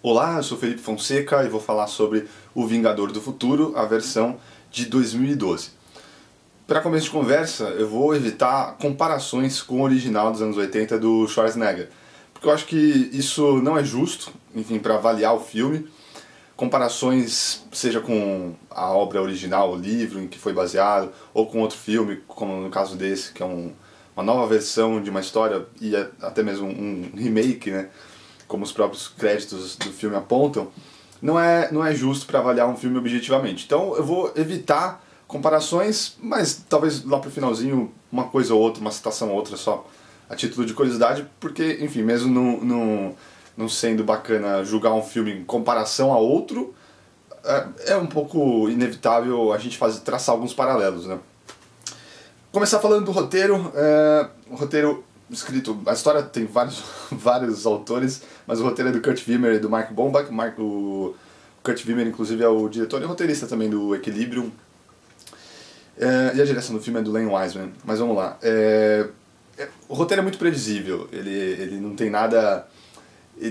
Olá, eu sou Felipe Fonseca e vou falar sobre O Vingador do Futuro, a versão de 2012. Para começo de conversa, eu vou evitar comparações com o original dos anos 80 do Schwarzenegger, porque eu acho que isso não é justo, enfim, para avaliar o filme. Comparações, seja com a obra original, o livro em que foi baseado, ou com outro filme, como no caso desse, que é uma nova versão de uma história e até mesmo um remake, né? Como os próprios créditos do filme apontam, não é justo para avaliar um filme objetivamente. Então eu vou evitar comparações, mas talvez lá pro finalzinho uma coisa ou outra, uma citação ou outra só a título de curiosidade, porque, enfim, mesmo não sendo bacana julgar um filme em comparação a outro, é um pouco inevitável a gente traçar alguns paralelos, né? Começar falando do roteiro. O roteiro escrito, a história tem vários autores, mas o roteiro é do Kurt Wimmer e do Mark Bombach. O Kurt Wimmer, inclusive, é o diretor e roteirista também do Equilibrium. E a direção do filme é do Len Wiseman. Mas vamos lá. O roteiro é muito previsível, ele não tem nada...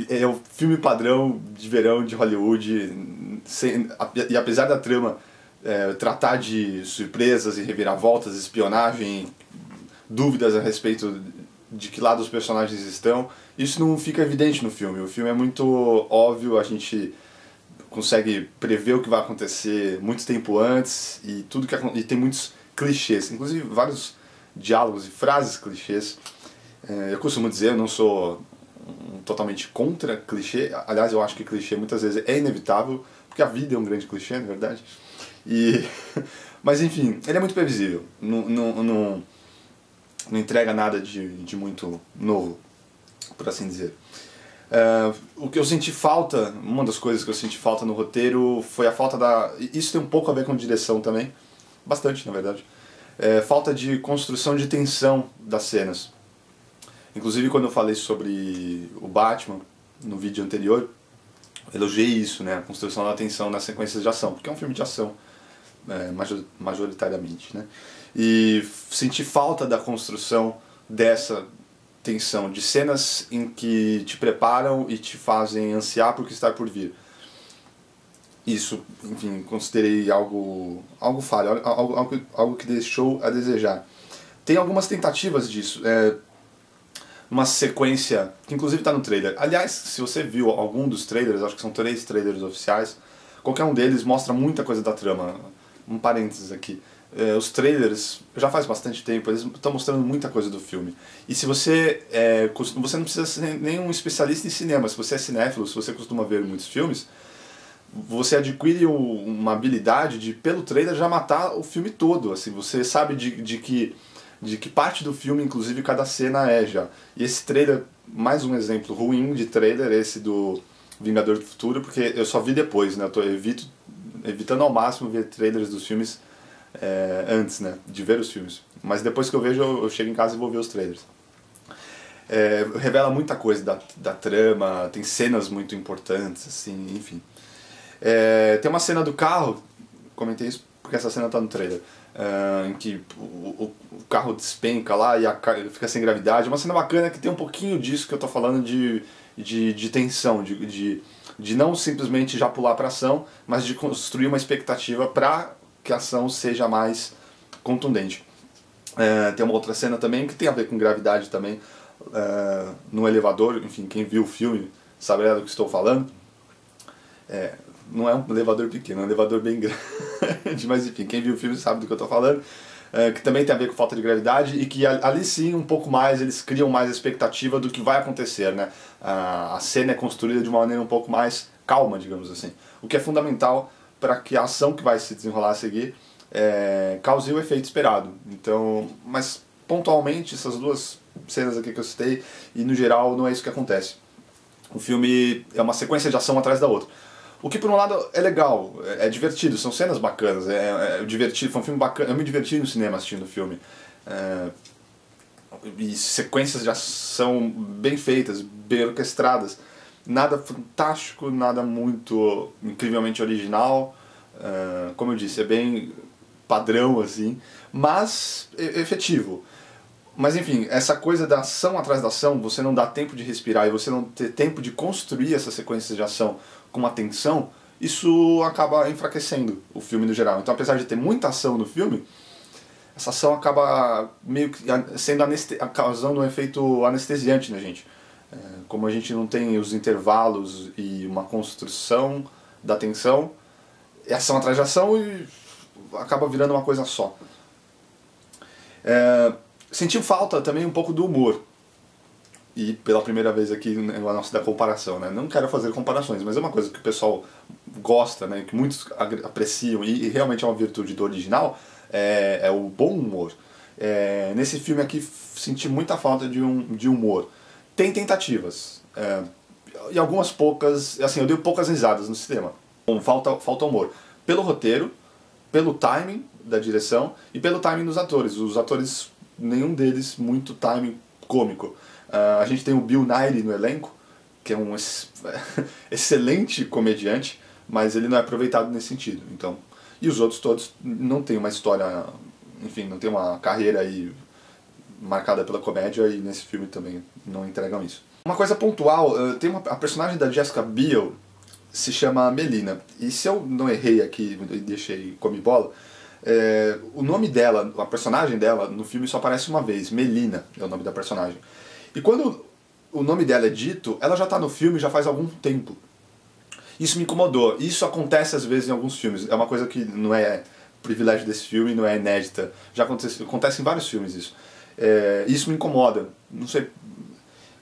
é o filme padrão de verão de Hollywood, e apesar da trama tratar de surpresas e reviravoltas, espionagem, dúvidas a respeito de que lado os personagens estão, isso não fica evidente no filme. O filme é muito óbvio, a gente consegue prever o que vai acontecer muito tempo antes, e tem muitos clichês, inclusive vários diálogos e frases clichês. Eu costumo dizer, eu não sou totalmente contra clichê, aliás eu acho que clichê muitas vezes é inevitável, porque a vida é um grande clichê, na verdade. Mas enfim, ele é muito previsível, não entrega nada de muito novo, por assim dizer. O que eu senti falta, uma das coisas que eu senti falta no roteiro foi a falta isso tem um pouco a ver com direção também, bastante na verdade, falta de construção de tensão das cenas. Inclusive quando eu falei sobre o Batman no vídeo anterior, elogiei isso, né, a construção da tensão nas sequências de ação, porque é um filme de ação, majoritariamente, né? E senti falta da construção dessa tensão, de cenas em que te preparam e te fazem ansiar por que está por vir. Isso, enfim, considerei algo falho, algo que deixou a desejar. Tem algumas tentativas disso, uma sequência, que inclusive está no trailer. Aliás, se você viu algum dos trailers, acho que são 3 trailers oficiais, qualquer um deles mostra muita coisa da trama. Um parênteses aqui. Os trailers, já faz bastante tempo, eles estão mostrando muita coisa do filme. E se você não precisa ser nenhum especialista em cinema, se você é cinéfilo, se você costuma ver muitos filmes, você adquire uma habilidade de, pelo trailer, já matar o filme todo. Assim, você sabe de que parte do filme, inclusive, cada cena é já. E esse trailer, mais um exemplo ruim de trailer, esse do Vingador do Futuro, porque eu só vi depois, né? Eu evitando ao máximo ver trailers dos filmes antes, né, de ver os filmes. Mas depois que eu vejo, eu chego em casa e vou ver os trailers. Revela muita coisa da trama, tem cenas muito importantes, assim, enfim. Tem uma cena do carro, comentei isso porque essa cena tá no trailer, em que o carro despenca lá e fica sem gravidade. Uma cena bacana que tem um pouquinho disso que eu tô falando de tensão, de não simplesmente já pular para ação, mas de construir uma expectativa para que a ação seja mais contundente. Tem uma outra cena também que tem a ver com gravidade também, no elevador. Enfim, quem viu o filme saberá do que estou falando. Não é um elevador pequeno, é um elevador bem grande, mas enfim, quem viu o filme sabe do que eu estou falando. Que também tem a ver com falta de gravidade e que ali sim um pouco mais eles criam mais expectativa do que vai acontecer, né? A cena é construída de uma maneira um pouco mais calma, digamos assim, o que é fundamental para que a ação que vai se desenrolar a seguir cause o efeito esperado. Então, mas pontualmente essas duas cenas aqui que eu citei, e no geral não é isso que acontece. O filme é uma sequência de ação atrás da outra. O que por um lado é legal, é divertido, são cenas bacanas, divertido, foi um filme bacana, eu me diverti no cinema assistindo o filme. E sequências de ação bem feitas, bem orquestradas, nada fantástico, nada muito incrivelmente original, como eu disse, é bem padrão assim, mas efetivo. Mas enfim, essa coisa da ação atrás da ação, você não dá tempo de respirar e você não ter tempo de construir essa sequência de ação com uma tensão, isso acaba enfraquecendo o filme no geral. Então, apesar de ter muita ação no filme, essa ação acaba meio que sendo causando um efeito anestesiante na gente. Como a gente não tem os intervalos e uma construção da tensão, é ação atrás de ação e acaba virando uma coisa só. Sentiu falta também um pouco do humor. E pela primeira vez aqui no nosso da comparação, né? Não quero fazer comparações, mas é uma coisa que o pessoal gosta, né? Que muitos apreciam e realmente é uma virtude do original, é o bom humor. Nesse filme aqui senti muita falta de humor. Tem tentativas, e algumas poucas, assim, eu dei poucas risadas no cinema. Bom, falta humor. Pelo roteiro, pelo timing da direção e pelo timing dos atores. Os atores, nenhum deles muito timing cômico. A gente tem o Bill Nighy no elenco, que é um excelente comediante, mas ele não é aproveitado nesse sentido. Então, e os outros todos não têm uma história, enfim, não tem uma carreira aí marcada pela comédia, e nesse filme também não entregam isso. Uma coisa pontual, a personagem da Jessica Biel se chama Melina, e se eu não errei aqui e deixei come bola, o nome dela, a personagem dela no filme só aparece uma vez, Melina é o nome da personagem. E quando o nome dela é dito, ela já está no filme já faz algum tempo. Isso me incomodou. Isso acontece às vezes em alguns filmes. É uma coisa que não é privilégio desse filme, não é inédita. Já acontece em vários filmes isso. Isso me incomoda. Não sei.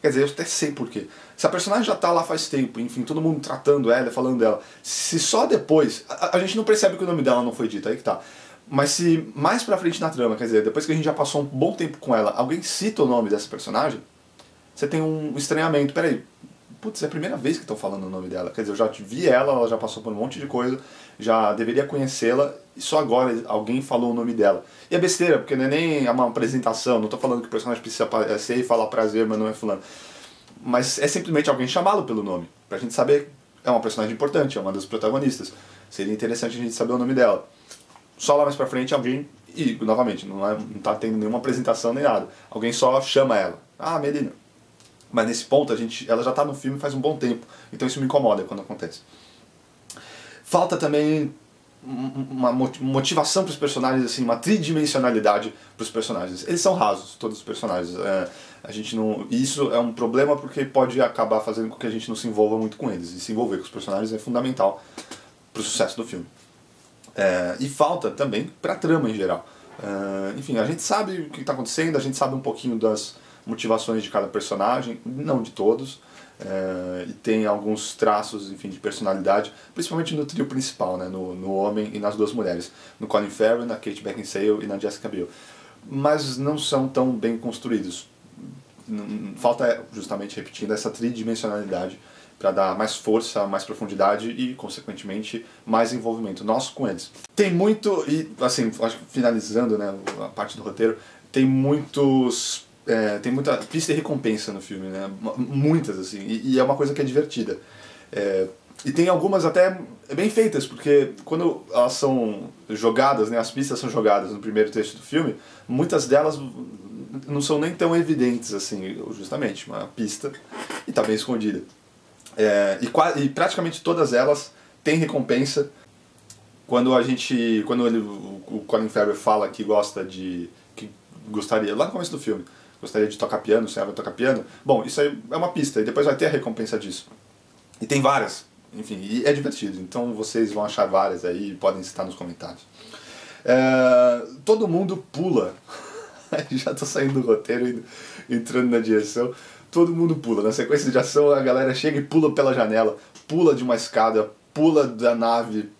Quer dizer, eu até sei porquê. Se a personagem já está lá faz tempo, enfim, todo mundo tratando ela, falando dela, se só depois... A gente não percebe que o nome dela não foi dito, aí que tá. Mas se mais pra frente na trama, quer dizer, depois que a gente já passou um bom tempo com ela, alguém cita o nome dessa personagem, você tem um estranhamento. Peraí, putz, é a primeira vez que estão falando o nome dela. Quer dizer, eu já vi ela já passou por um monte de coisa, já deveria conhecê-la, e só agora alguém falou o nome dela. E é besteira, porque não é nem uma apresentação, não estou falando que o personagem precisa aparecer e falar prazer, mas não é fulano. Mas é simplesmente alguém chamá-lo pelo nome, pra gente saber, é uma personagem importante, é uma das protagonistas. Seria interessante a gente saber o nome dela. Só lá mais pra frente alguém, e novamente, não tá tendo nenhuma apresentação nem nada, alguém só chama ela. Ah, Melina. Mas nesse ponto ela já está no filme faz um bom tempo, então isso me incomoda quando acontece. Falta também uma motivação para os personagens, assim, uma tridimensionalidade para os personagens. Eles são rasos, todos os personagens. A gente não, e isso é um problema porque pode acabar fazendo com que a gente não se envolva muito com eles. E se envolver com os personagens é fundamental para o sucesso do filme. E falta também para a trama em geral. Enfim, a gente sabe o que está acontecendo, a gente sabe um pouquinho das motivações de cada personagem, não de todos, e tem alguns traços, enfim, de personalidade, principalmente no trio principal, né, no homem e nas duas mulheres, no Colin Farrell, na Kate Beckinsale e na Jessica Biel. Mas não são tão bem construídos. Falta, justamente repetindo, essa tridimensionalidade para dar mais força, mais profundidade e, consequentemente, mais envolvimento nosso com eles. Tem muito, e assim, acho que finalizando, né, a parte do roteiro, tem muita pista e recompensa no filme, né? Muitas, assim, e é uma coisa que é divertida. E tem algumas até bem feitas, porque quando elas são jogadas, né, as pistas são jogadas no primeiro trecho do filme, muitas delas não são nem tão evidentes, assim, justamente, uma pista e está bem escondida. E praticamente todas elas têm recompensa. Quando o Colin Farrell fala que gostaria, lá no começo do filme, gostaria de tocar piano, sonhava em tocar piano. Bom, isso aí é uma pista, e depois vai ter a recompensa disso. E tem várias, enfim, e é divertido. Então vocês vão achar várias aí, podem citar nos comentários. Todo mundo pula. Já estou saindo do roteiro e entrando na direção. Todo mundo pula. Na sequência de ação, a galera chega e pula pela janela, pula de uma escada, pula da nave,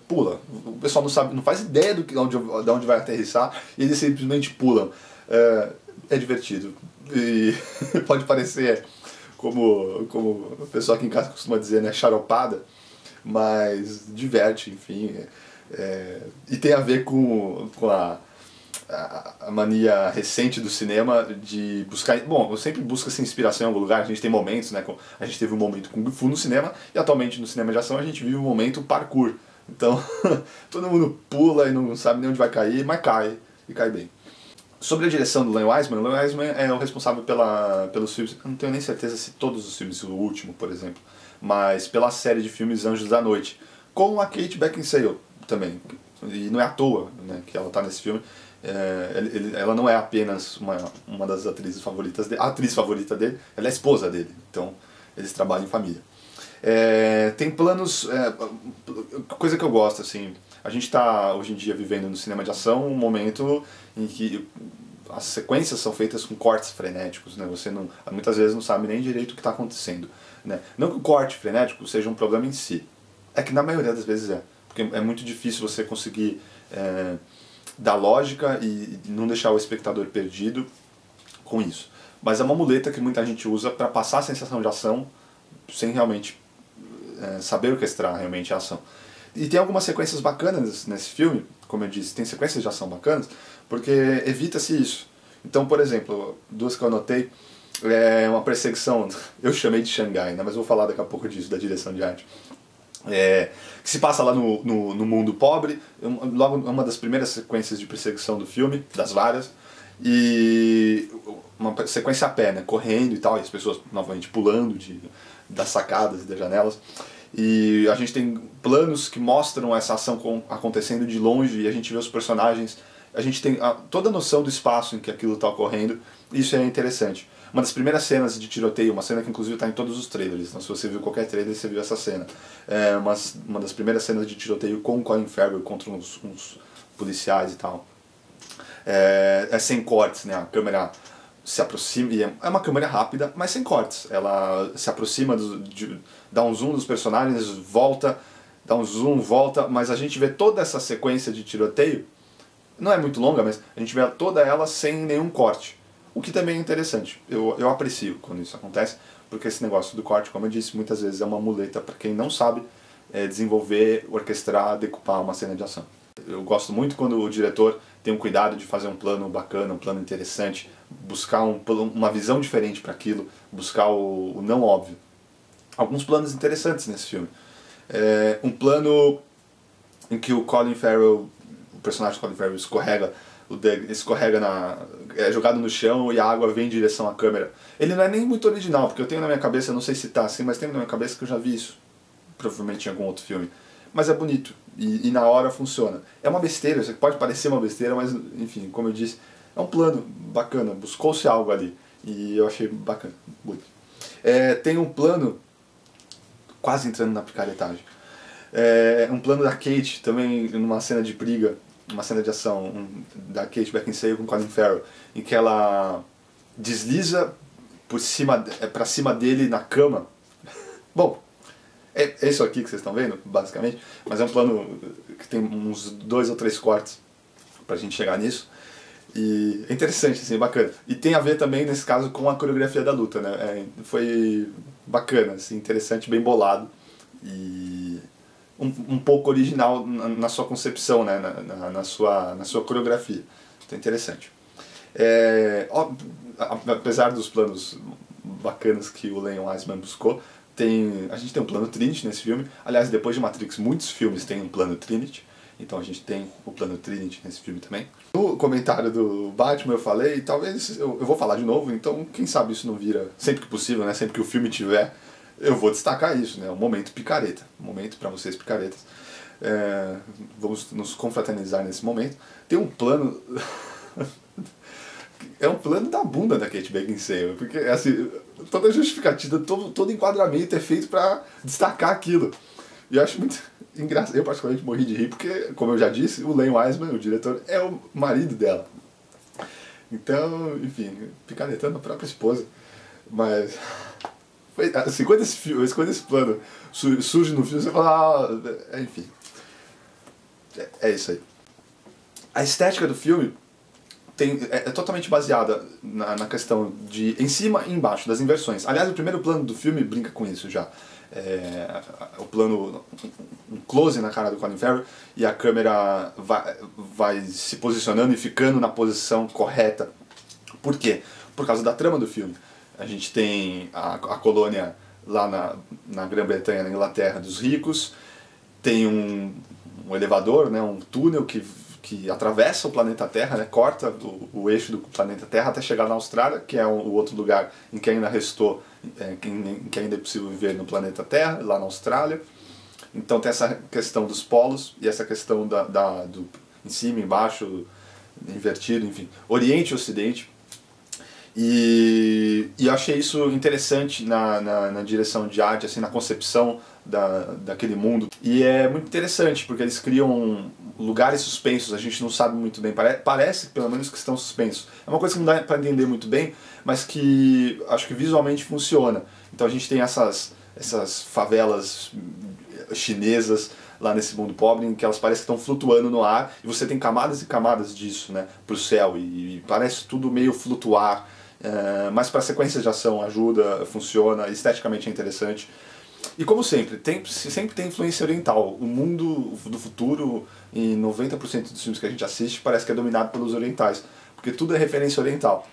pula. O pessoal não faz ideia de onde vai aterrissar, e eles simplesmente pulam. É divertido. E pode parecer, como o pessoal aqui em casa costuma dizer, né, xaropada, mas diverte, enfim. E tem a ver com a mania recente do cinema de buscar... Bom, eu sempre busco essa inspiração em algum lugar, a gente tem momentos, né? A gente teve um momento Kung Fu no cinema, e atualmente no cinema de ação a gente vive um momento parkour. Então, todo mundo pula e não sabe nem onde vai cair, mas cai, e cai bem. Sobre a direção do Len Wiseman, o Len Wiseman é o responsável pelos filmes, eu não tenho nem certeza se todos os filmes, o último, por exemplo, mas pela série de filmes Anjos da Noite, com a Kate Beckinsale também. E não é à toa, né, que ela está nesse filme. Ela não é apenas uma das atrizes favoritas dele, a atriz favorita dele, ela é a esposa dele, então eles trabalham em família. Tem planos, coisa que eu gosto, assim, a gente está hoje em dia vivendo no cinema de ação um momento em que as sequências são feitas com cortes frenéticos, né? Você muitas vezes não sabe nem direito o que está acontecendo, né? Não que o corte frenético seja um problema em si, é que na maioria das vezes porque é muito difícil você conseguir dar lógica e não deixar o espectador perdido com isso. Mas é uma muleta que muita gente usa para passar a sensação de ação sem realmente saber orquestrar realmente a ação. E tem algumas sequências bacanas nesse filme, como eu disse, tem sequências de ação bacanas, porque evita-se isso. Então, por exemplo, duas que eu anotei, uma perseguição, eu chamei de Xangai, né, mas vou falar daqui a pouco disso, da direção de arte. Que se passa lá no mundo pobre, logo uma das primeiras sequências de perseguição do filme, das várias, e uma sequência a pé, né, correndo e tal, e as pessoas novamente pulando das sacadas e das janelas. E a gente tem planos que mostram essa ação acontecendo de longe e a gente vê os personagens, a gente tem toda a noção do espaço em que aquilo está ocorrendo, e isso é interessante. Uma das primeiras cenas de tiroteio, uma cena que inclusive está em todos os trailers, então se você viu qualquer trailer você viu essa cena. Uma das primeiras cenas de tiroteio com o Colin Farrell contra uns policiais e tal. Sem cortes, né? A câmera se aproxima, e é uma câmera rápida, mas sem cortes. Ela se aproxima, dá um zoom dos personagens, volta, dá um zoom, volta, mas a gente vê toda essa sequência de tiroteio, não é muito longa, mas a gente vê toda ela sem nenhum corte. O que também é interessante, eu aprecio quando isso acontece, porque esse negócio do corte, como eu disse, muitas vezes é uma muleta para quem não sabe desenvolver, orquestrar, decupar uma cena de ação. Eu gosto muito quando o diretor tem um cuidado de fazer um plano bacana, um plano interessante, buscar uma visão diferente para aquilo, buscar o não óbvio. Alguns planos interessantes nesse filme. Um plano em que o Colin Farrell, o personagem Colin Farrell escorrega, é jogado no chão e a água vem em direção à câmera. Ele não é nem muito original, porque eu tenho na minha cabeça, não sei se tá assim, mas tenho na minha cabeça que eu já vi isso, provavelmente em algum outro filme. Mas é bonito, e na hora funciona. É uma besteira, isso pode parecer uma besteira, mas enfim, como eu disse, é um plano bacana, buscou-se algo ali, e eu achei bacana, bonito. Tem um plano, quase entrando na picaretagem, um plano da Kate, também numa cena de briga, uma cena de ação da Kate Beckinsale com Colin Farrell, em que ela desliza pra cima dele na cama. Bom, é isso aqui que vocês estão vendo, basicamente, mas é um plano que tem uns 2 ou 3 cortes pra gente chegar nisso. E é interessante, assim, bacana. E tem a ver também, nesse caso, com a coreografia da luta, né? Foi bacana, assim, interessante, bem bolado. E um pouco original na sua concepção, né? na sua coreografia. Então, interessante. Apesar dos planos bacanas que o Len Wiseman buscou, a gente tem um plano Trinity nesse filme. Aliás, depois de Matrix, muitos filmes têm um plano Trinity. Então a gente tem o plano Trinity nesse filme também. No comentário do Batman eu falei, talvez eu vou falar de novo, então quem sabe isso não vira, sempre que possível, né? Sempre que o filme tiver, eu vou destacar isso, né? Um momento picareta, um momento para vocês picaretas. Vamos nos confraternizar nesse momento. Tem um plano... é um plano da bunda da Kate Beckinsale, porque assim, toda a justificativa, todo enquadramento é feito para destacar aquilo. E eu acho muito engraçado, eu particularmente morri de rir, porque, como eu já disse, o Len Wiseman, o diretor, é o marido dela. Então, enfim, picaretando a própria esposa. Mas, assim, quando esse plano surge no filme, você fala, enfim. É isso aí. A estética do filme é totalmente baseada na questão de em cima e embaixo, das inversões. Aliás, o primeiro plano do filme brinca com isso já. O plano, um close na cara do Colin Farrell e a câmera vai se posicionando e ficando na posição correta. Por quê? Por causa da trama do filme. A gente tem a colônia lá na Grã-Bretanha, na Inglaterra, dos ricos, tem um elevador, né, um túnel que que atravessa o planeta Terra, né, corta o eixo do planeta Terra até chegar na Austrália, que é o outro lugar em que ainda restou, em que ainda é possível viver no planeta Terra, lá na Austrália. Então tem essa questão dos polos e essa questão do em cima, embaixo, invertido, enfim, Oriente e Ocidente. E eu achei isso interessante na direção de arte, assim, na concepção daquele mundo. E é muito interessante, porque eles criam lugares suspensos, a gente não sabe muito bem, parece pelo menos que estão suspensos. É uma coisa que não dá para entender muito bem, mas que acho que visualmente funciona. Então a gente tem essas favelas chinesas lá nesse mundo pobre, em que elas parecem que estão flutuando no ar, e você tem camadas e camadas disso, né, pro céu, e parece tudo meio flutuar. Mas para sequências de ação ajuda, funciona, esteticamente é interessante. E como sempre tem influência oriental. O mundo do futuro, em 90% dos filmes que a gente assiste, parece que é dominado pelos orientais, porque tudo é referência oriental.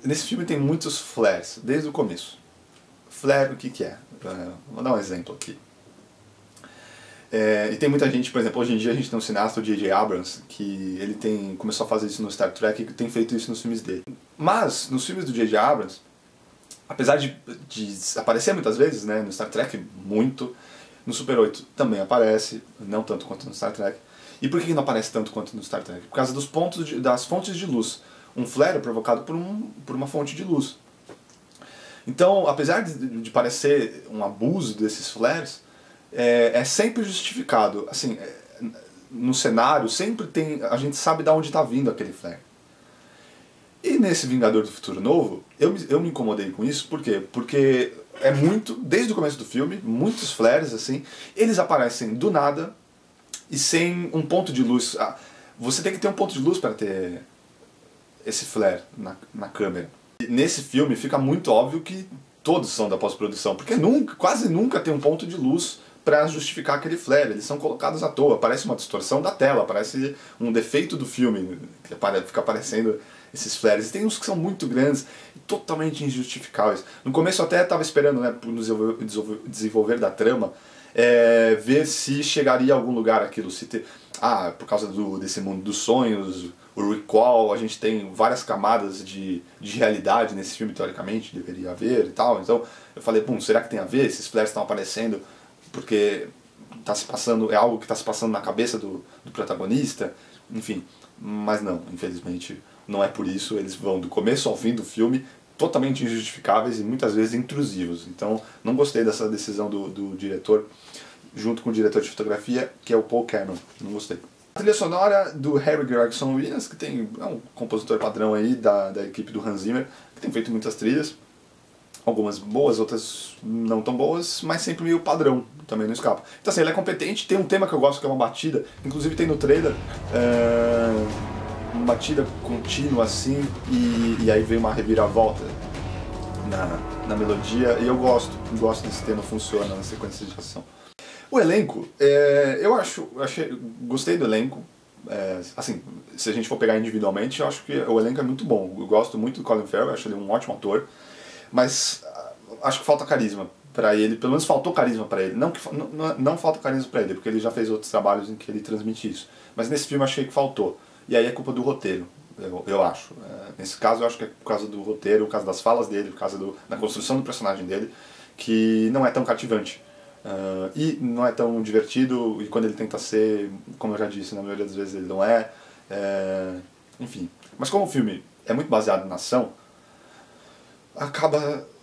Nesse filme tem muitos flares, desde o começo. Flare, o que é? Vou dar um exemplo aqui. E tem muita gente, por exemplo, hoje em dia a gente tem um cineasta, o J.J. Abrams, que ele começou a fazer isso no Star Trek e tem feito isso nos filmes dele. Mas, nos filmes do J.J. Abrams, apesar de aparecer muitas vezes, né, no Star Trek, muito, no Super 8 também aparece, não tanto quanto no Star Trek. E por que não aparece tanto quanto no Star Trek? Por causa das fontes de luz. Um flare é provocado por uma fonte de luz. Então, apesar de parecer um abuso desses flares, é sempre justificado. Assim, no cenário, sempre a gente sabe de onde está vindo aquele flare. E nesse Vingador do Futuro Novo, eu me incomodei com isso, por quê? Porque desde o começo do filme, muitos flares, assim, eles aparecem do nada e sem um ponto de luz. Você tem que ter um ponto de luz para ter esse flare na câmera. E nesse filme fica muito óbvio que todos são da pós-produção, porque quase nunca tem um ponto de luz para justificar aquele flare. Eles são colocados à toa, parece uma distorção da tela, parece um defeito do filme, que fica aparecendo esses flares. E tem uns que são muito grandes e totalmente injustificáveis. No começo eu até estava esperando, né, por desenvolver da trama, ver se chegaria a algum lugar aquilo, por causa desse mundo dos sonhos, o recall, a gente tem várias camadas de realidade nesse filme, teoricamente, deveria haver e tal. Então eu falei, será que tem a ver? Esses flares estão aparecendo porque é algo que está se passando na cabeça do protagonista, enfim. Mas não, infelizmente não é por isso. Eles vão do começo ao fim do filme totalmente injustificáveis e muitas vezes intrusivos. Então não gostei dessa decisão do diretor, junto com o diretor de fotografia, que é o Paul Cameron. Não gostei. A trilha sonora do Harry Gregson Williams, que é um compositor padrão aí da equipe do Hans Zimmer, que tem feito muitas trilhas, algumas boas, outras não tão boas, mas sempre meio padrão, também não escapa. Então assim, ele é competente, tem um tema que eu gosto que é uma batida, inclusive tem no trailer, uma batida contínua assim, e aí vem uma reviravolta na melodia, e eu gosto desse tema, funciona na sequência de ação. O elenco, gostei do elenco. Assim, se a gente for pegar individualmente, eu acho que o elenco é muito bom. Eu gosto muito do Colin Farrell, acho ele um ótimo ator, mas acho que falta carisma para ele, pelo menos faltou carisma para ele. Não falta carisma para ele, porque ele já fez outros trabalhos em que ele transmite isso. Mas nesse filme eu achei que faltou. E aí é culpa do roteiro, eu acho. Nesse caso eu acho que é por causa do roteiro, por causa das falas dele, por causa da construção do personagem dele, que não é tão cativante. E não é tão divertido, e quando ele tenta ser, como eu já disse, na maioria das vezes ele não é. Enfim. Mas como o filme é muito baseado na ação,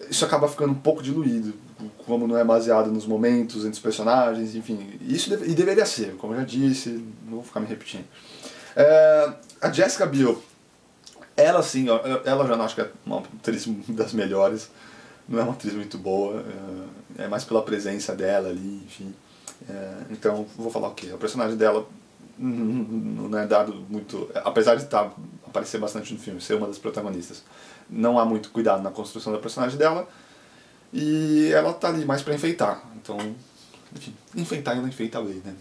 isso acaba ficando um pouco diluído, como não é baseado nos momentos, entre os personagens, enfim. E deveria ser, como eu já disse, não vou ficar me repetindo. A Jessica Biel, ela sim, ela já não acho que é uma atriz das melhores. Não é uma atriz muito boa, é mais pela presença dela ali, enfim. Então, vou falar o quê? O personagem dela não é dado muito... Apesar de aparecer bastante no filme, ser uma das protagonistas, não há muito cuidado na construção da personagem dela, e ela tá ali mais pra enfeitar. Então, enfim, enfeitar e não enfeita a lei, né?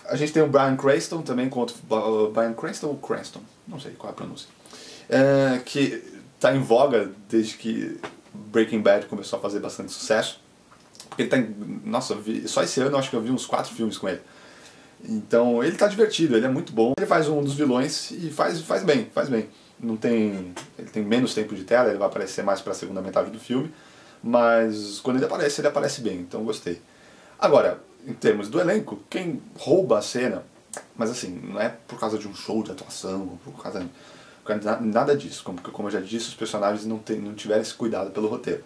A gente tem o Bryan Cranston também, com outro... Bryan Cranston ou Cranston? Não sei qual é a pronúncia. Que tá em voga desde que Breaking Bad começou a fazer bastante sucesso. Porque ele tá nossa, só esse ano eu acho que eu vi uns 4 filmes com ele. Então ele tá divertido, ele é muito bom. Ele faz um dos vilões e faz bem, faz bem. Não tem, ele tem menos tempo de tela, ele vai aparecer mais para a segunda metade do filme, mas quando ele aparece bem, então eu gostei. Agora, em termos do elenco, quem rouba a cena, mas assim, não é por causa de um show de atuação, por causa de nada disso, como eu já disse, os personagens não tiveram esse cuidado pelo roteiro.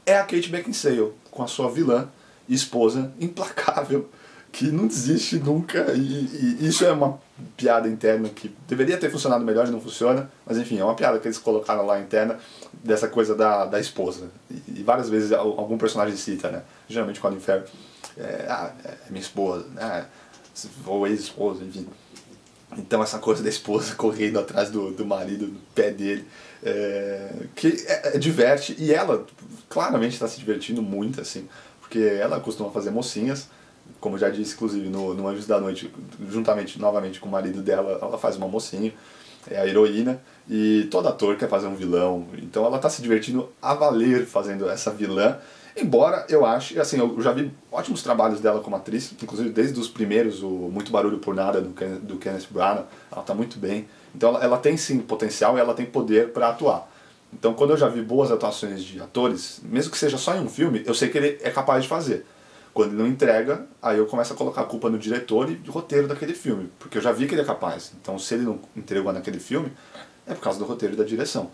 É a Kate Beckinsale, com a sua vilã e esposa implacável, que não desiste nunca, e isso é uma piada interna que deveria ter funcionado melhor e não funciona, mas enfim, é uma piada que eles colocaram lá interna, dessa coisa da esposa. E várias vezes algum personagem cita, né? Geralmente Colin Farrell, é minha esposa, né? Ou ex-esposa, enfim. Então essa coisa da esposa correndo atrás do marido, do pé dele, que diverte, e ela claramente está se divertindo muito, assim, porque ela costuma fazer mocinhas, como já disse, inclusive, no Anjos da Noite, juntamente, novamente, com o marido dela, ela faz uma mocinha, é a heroína, e todo ator quer fazer um vilão, então ela está se divertindo a valer fazendo essa vilã, embora eu ache, assim, eu já vi ótimos trabalhos dela como atriz, inclusive desde os primeiros, o Muito Barulho por Nada, do Kenneth Branagh, ela está muito bem, então ela tem sim potencial e ela tem poder para atuar. Então quando eu já vi boas atuações de atores, mesmo que seja só em um filme, eu sei que ele é capaz de fazer. Quando ele não entrega, aí eu começo a colocar a culpa no diretor e do roteiro daquele filme, porque eu já vi que ele é capaz. Então se ele não entregou naquele filme, é por causa do roteiro e da direção,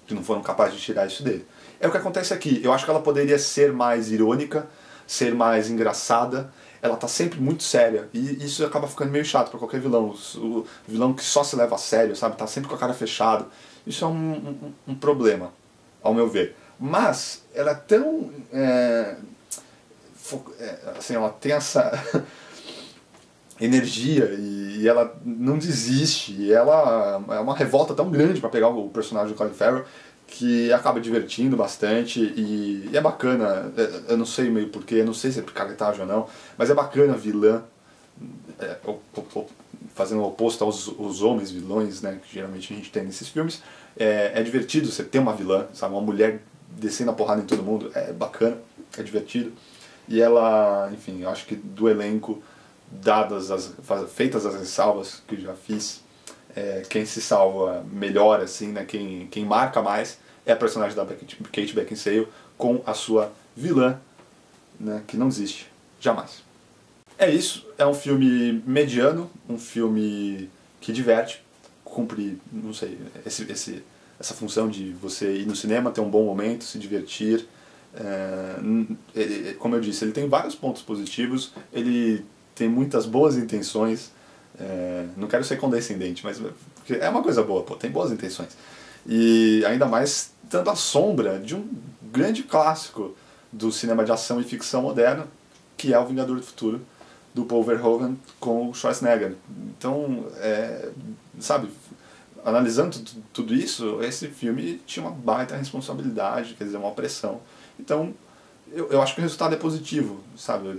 que não foram capazes de tirar isso dele. É o que acontece aqui, eu acho que ela poderia ser mais irônica, ser mais engraçada, ela tá sempre muito séria, e isso acaba ficando meio chato pra qualquer vilão. O vilão que só se leva a sério, sabe, tá sempre com a cara fechada, isso é um problema, ao meu ver. Mas ela é tão... assim, ela tem essa energia e ela não desiste, e ela é uma revolta tão grande para pegar o personagem do Colin Farrell que acaba divertindo bastante, e é bacana. Eu não sei meio porquê, eu não sei se é picaretagem ou não, mas é bacana a vilã, fazendo o oposto aos homens vilões, né, que geralmente a gente tem nesses filmes. É divertido você ter uma vilã, sabe, uma mulher descendo a porrada em todo mundo, é bacana, é divertido. E ela, enfim, eu acho que do elenco, feitas as ressalvas que eu já fiz, quem se salva melhor, assim, né, quem marca mais é a personagem da Kate Beckinsale com a sua vilã, né, que não desiste, jamais. É isso, é um filme mediano, um filme que diverte, cumpre, não sei, essa função de você ir no cinema, ter um bom momento, se divertir. Como eu disse, ele tem vários pontos positivos, ele tem muitas boas intenções, não quero ser condescendente, mas é uma coisa boa, pô, tem boas intenções. E ainda mais dando a sombra de um grande clássico do cinema de ação e ficção moderno, que é O Vingador do Futuro, do Paul Verhoeven com o Schwarzenegger. Então, sabe, analisando tudo isso, esse filme tinha uma baita responsabilidade, quer dizer, uma pressão. Então, eu acho que o resultado é positivo, sabe?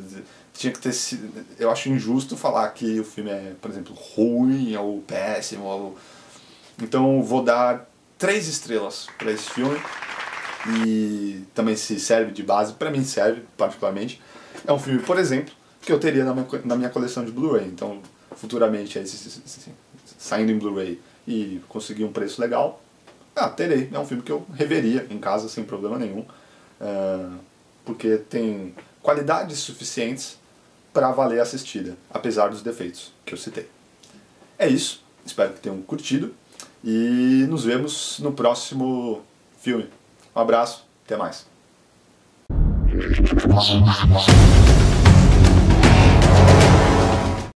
Tinha que ter sido, eu acho injusto falar que o filme é, por exemplo, ruim ou péssimo. Então, vou dar 3 estrelas para esse filme, e também se serve de base, para mim serve particularmente. É um filme, por exemplo, que eu teria na minha coleção de Blu-ray. Então, futuramente, saindo em Blu-ray e conseguir um preço legal, terei. É um filme que eu reveria em casa sem problema nenhum, porque tem qualidades suficientes para valer a assistida, apesar dos defeitos que eu citei. É isso, espero que tenham curtido e nos vemos no próximo filme. Um abraço, até mais.